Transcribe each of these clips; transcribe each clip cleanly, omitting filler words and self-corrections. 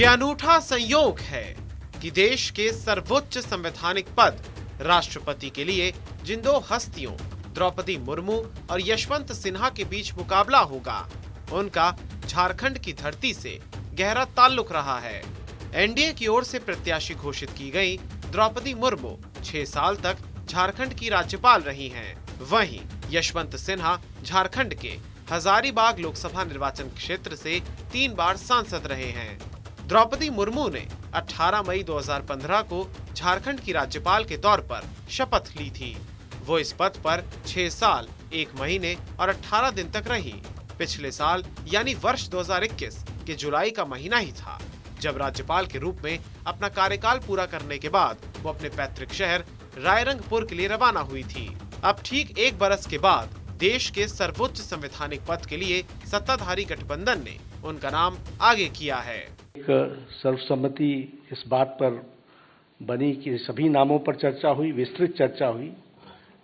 ये अनूठा संयोग है कि देश के सर्वोच्च संवैधानिक पद राष्ट्रपति के लिए जिन दो हस्तियों द्रौपदी मुर्मू और यशवंत सिन्हा के बीच मुकाबला होगा, उनका झारखंड की धरती से गहरा ताल्लुक रहा है। एनडीए की ओर से प्रत्याशी घोषित की गई द्रौपदी मुर्मू 6 साल तक झारखंड की राज्यपाल रही हैं। वहीं यशवंत सिन्हा झारखंड के हजारीबाग लोकसभा निर्वाचन क्षेत्र से 3 बार सांसद रहे हैं। द्रौपदी मुर्मू ने 18 मई 2015 को झारखंड की राज्यपाल के तौर पर शपथ ली थी। वो इस पद पर 6 साल 1 महीने और 18 दिन तक रही। पिछले साल यानी वर्ष 2021 के जुलाई का महीना ही था जब राज्यपाल के रूप में अपना कार्यकाल पूरा करने के बाद वो अपने पैतृक शहर रायरंगपुर के लिए रवाना हुई थी। अब ठीक 1 बरस के बाद देश के सर्वोच्च संवैधानिक पद के लिए सत्ताधारी गठबंधन ने उनका नाम आगे किया है। एक सर्वसम्मति इस बात पर बनी कि सभी नामों पर चर्चा हुई, विस्तृत चर्चा हुई,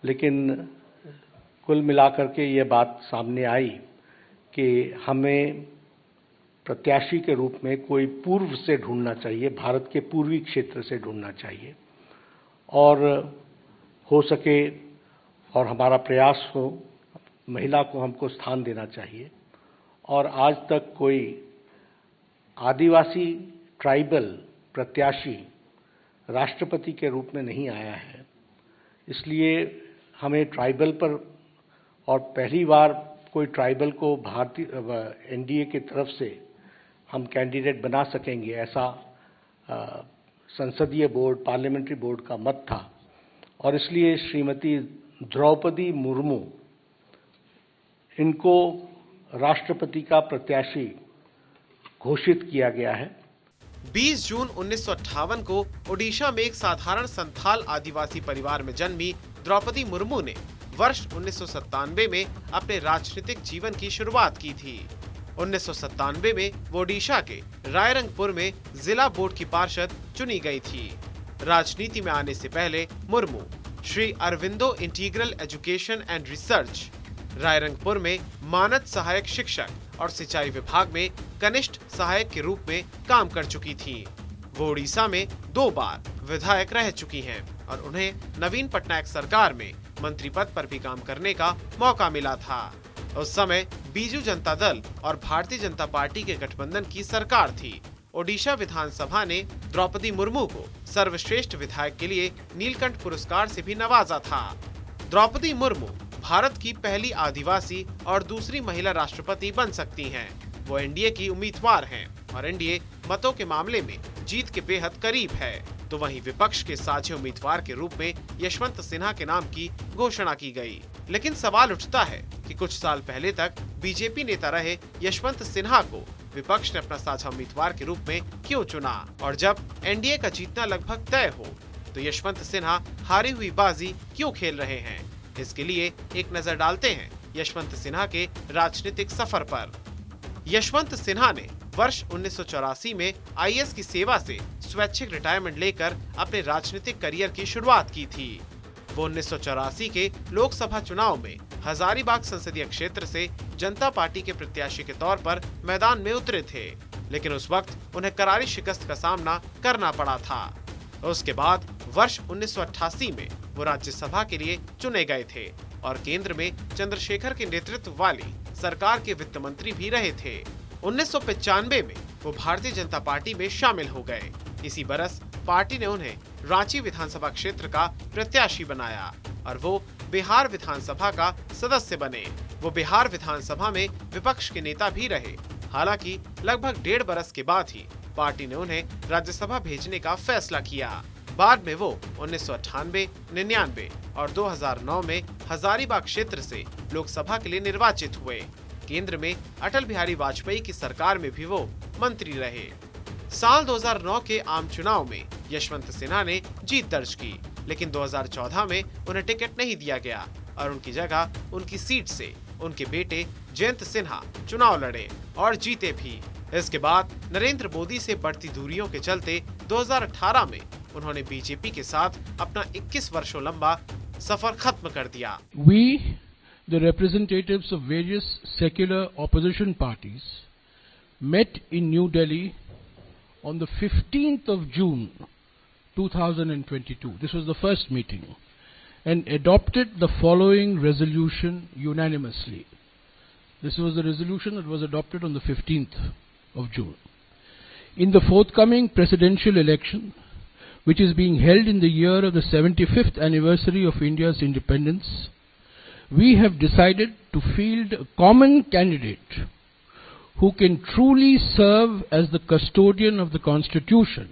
लेकिन कुल मिलाकर के ये बात सामने आई कि हमें प्रत्याशी के रूप में कोई पूर्व से ढूंढना चाहिए, भारत के पूर्वी क्षेत्र से ढूंढना चाहिए और हो सके और हमारा प्रयास हो महिला को हमको स्थान देना चाहिए। और आज तक कोई आदिवासी ट्राइबल प्रत्याशी राष्ट्रपति के रूप में नहीं आया है, इसलिए हमें ट्राइबल पर और पहली बार कोई ट्राइबल को भारतीय एनडीए की तरफ से हम कैंडिडेट बना सकेंगे, ऐसा संसदीय बोर्ड पार्लियामेंट्री बोर्ड का मत था और इसलिए श्रीमती द्रौपदी मुर्मू इनको राष्ट्रपति का प्रत्याशी घोषित किया गया है। 20 जून 1958 को ओडिशा में एक साधारण संथाल आदिवासी परिवार में जन्मी द्रौपदी मुर्मू ने वर्ष 1997 में अपने राजनीतिक जीवन की शुरुआत की थी। 1997 में वो ओडिशा के रायरंगपुर में जिला बोर्ड की पार्षद चुनी गई थी। राजनीति में आने से पहले Murmu Shri Aurobindo integral education and research Rairangpur में मानद सहायक शिक्षक और सिंचाई विभाग में कनिष्ठ सहायक के रूप में काम कर चुकी थी। वो उड़ीसा में 2 बार विधायक रह चुकी हैं और उन्हें नवीन पटनायक सरकार में मंत्री पद पर भी काम करने का मौका मिला था। उस समय बीजू जनता दल और भारतीय जनता पार्टी के गठबंधन की सरकार थी। ओडिशा विधानसभा ने द्रौपदी मुर्मू को सर्वश्रेष्ठ विधायक के लिए नीलकंठ पुरस्कार से भी नवाजा था। द्रौपदी मुर्मू भारत की पहली आदिवासी और दूसरी महिला राष्ट्रपति बन सकती हैं। वो एनडीए की उम्मीदवार हैं और एनडीए मतों के मामले में जीत के बेहद करीब है। तो वहीं विपक्ष के साझे उम्मीदवार के रूप में यशवंत सिन्हा के नाम की घोषणा की गई। लेकिन सवाल उठता है कि कुछ साल पहले तक बीजेपी नेता रहे यशवंत सिन्हा को विपक्ष ने अपना साझा उम्मीदवार के रूप में क्यों चुना, और जब एनडीए का जीतना लगभग तय हो तो यशवंत सिन्हा हारी हुई बाजी क्यों खेल रहे हैं। इसके लिए एक नजर डालते हैं यशवंत सिन्हा के राजनीतिक सफर पर। यशवंत सिन्हा ने वर्ष 1984 में आईएएस की सेवा से स्वैच्छिक रिटायरमेंट लेकर अपने राजनीतिक करियर की शुरुआत की थी। वो 1984 के लोकसभा चुनाव में हजारीबाग संसदीय क्षेत्र से जनता पार्टी के प्रत्याशी के तौर पर मैदान में उतरे थे, लेकिन उस वक्त उन्हें करारी शिकस्त का सामना करना पड़ा था। उसके बाद वर्ष 1988 में वो राज्यसभा के लिए चुने गए थे और केंद्र में चंद्रशेखर के नेतृत्व वाली सरकार के वित्त मंत्री भी रहे थे। 1995 में वो भारतीय जनता पार्टी में शामिल हो गए। इसी बरस पार्टी ने उन्हें रांची विधानसभा क्षेत्र का प्रत्याशी बनाया और वो बिहार विधानसभा का सदस्य बने। वो बिहार विधानसभा में विपक्ष के नेता भी रहे। हालांकि लगभग 1.5 बरस के बाद ही पार्टी ने उन्हें राज्यसभा भेजने का फैसला किया। बाद में वो 1998, 99 और 2009 में हजारीबाग क्षेत्र से लोकसभा के लिए निर्वाचित हुए। केंद्र में अटल बिहारी वाजपेयी की सरकार में भी वो मंत्री रहे। साल 2009 के आम चुनाव में यशवंत सिन्हा ने जीत दर्ज की, लेकिन 2014 में उन्हें टिकट नहीं दिया गया और उनकी जगह उनकी सीट से उनके बेटे जयंत सिन्हा चुनाव लड़े और जीते भी। इसके बाद नरेंद्र मोदी से बढ़ती दूरियों के चलते 2018 में उन्होंने बीजेपी के साथ अपना 21 वर्षों लंबा सफर खत्म कर दिया। We, the representatives of various secular opposition parties, met in New Delhi on the 15th of June 2022. This was the first meeting, and adopted the following resolution unanimously. This was the resolution that was adopted on the 15th of June. In the forthcoming presidential election, which is being held in the year of the 75th anniversary of India's independence, we have decided to field a common candidate who can truly serve as the custodian of the Constitution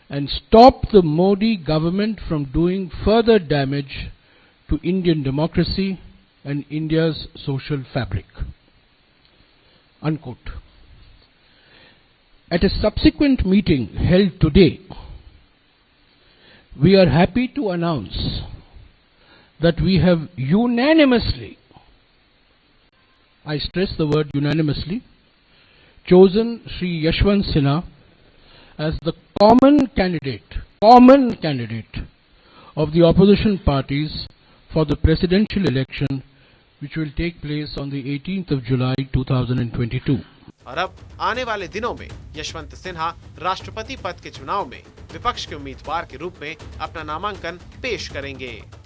and stop the Modi government from doing further damage to Indian democracy and India's social fabric. Unquote. At a subsequent meeting held today, we are happy to announce that we have unanimously, I stress the word unanimously, chosen Shri Yashwant Sinha as the common candidate of the opposition parties for the presidential election, which will take place on the 18th of July 2022. और अब आने वाले दिनों में यशवंत सिन्हा राष्ट्रपति पद के चुनाव में विपक्ष के उम्मीदवार के रूप में अपना नामांकन पेश करेंगे।